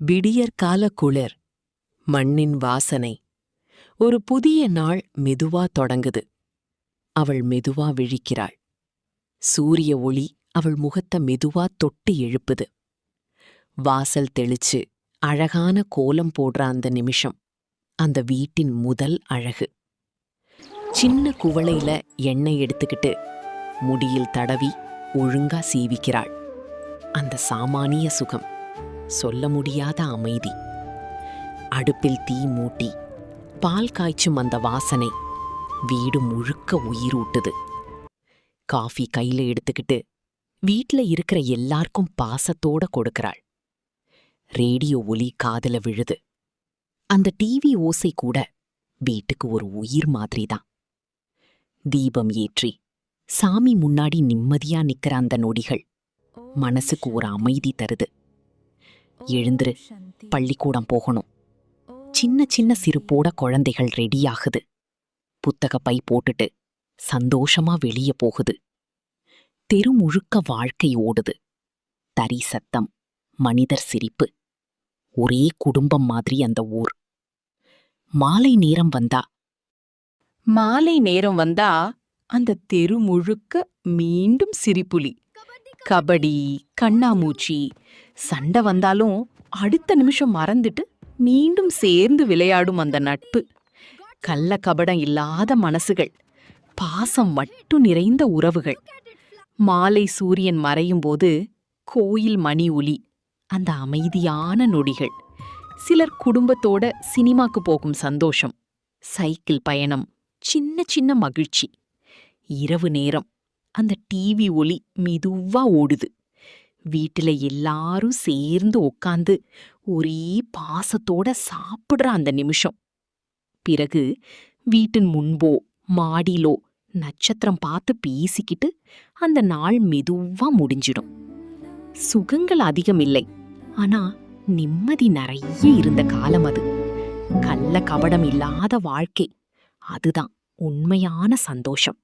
விடியற்கால குளிர், மண்ணின் வாசனை. ஒரு புதிய நாள் மெதுவா தொடங்குது. அவள் மெதுவா விழிக்கிறாள். சூரிய ஒளி அவள் முகத்தை மெதுவா தொட்டு எழுப்புது. வாசல் தெளிச்சு அழகான கோலம் போடுற அந்த நிமிஷம் அந்த வீட்டின் முதல் அழகு. சின்ன குவளையில எண்ணெய் எடுத்துக்கிட்டு முடியில் தடவி ஒழுங்கா சீவிக்கிறாள். அந்த சாமானிய சுகம், சொல்ல முடியாத அமைதி. அடுப்பில் தீ மூட்டி பால் காய்ச்சும் அந்த வாசனை வீடு முழுக்க உயிரூட்டுது. காஃபி கையில எடுத்துக்கிட்டு வீட்ல இருக்கிற எல்லாருக்கும் பாசத்தோட கொடுக்கறாள். ரேடியோ ஒலி காதுல விழுது. அந்த டிவி ஓசை கூட வீட்டுக்கு ஒரு உயிர் மாதிரிதான். தீபம் ஏற்றி சாமி முன்னாடி நிம்மதியா நிக்கிற அந்த நொடிகள் மனசுக்கு ஒரு அமைதி தருது. எழுந்துரு, பள்ளிக்கூடம் போகணும். சின்ன சின்ன சிரிப்போட குழந்தைகள் ரெடியாகுது. புத்தக பை போட்டுட்டு சந்தோஷமா வெளியே போகுது. தெரு முழுக்க வாழ்க்கை ஓடுது. தறி சத்தம், மனிதர் சிரிப்பு. ஒரே குடும்பம் மாதிரி அந்த ஊர். மாலை நேரம் வந்தா அந்த தெரு முழுக்க மீண்டும் சிரிப்புலி. கபடி, கண்ணாமூச்சி. சண்டை வந்தாலும் அடுத்த நிமிஷம் மறந்துட்டு மீண்டும் சேர்ந்து விளையாடும் அந்த நட்பு. கள்ள கபடம் இல்லாத மனசுகள், பாசம் மட்டும் நிறைந்த உறவுகள். மாலை சூரியன் மறையும் போது கோயில் மணி ஒலி, அந்த அமைதியான நொடிகள். சிலர் குடும்பத்தோட சினிமாக்கு போகும் சந்தோஷம், சைக்கிள் பயணம், சின்ன சின்ன மகிழ்ச்சி. இரவு நேரம் அந்த டிவி ஒலி மெதுவா ஓடுது. வீட்டுல எல்லாரும் சேர்ந்து உட்காந்து ஒரே பாசத்தோட சாப்பிடுற அந்த நிமிஷம். பிறகு வீட்டின் முன்போ மாடியிலோ நட்சத்திரம் பார்த்து பேசிக்கிட்டு அந்த நாள் மெதுவா முடிஞ்சிடும். சுகங்கள் அதிகம் இல்லை, ஆனா நிம்மதி நிறைய இருந்த காலம் அது. கள்ள கபடம் இல்லாத வாழ்க்கை, அதுதான் உண்மையான சந்தோஷம்.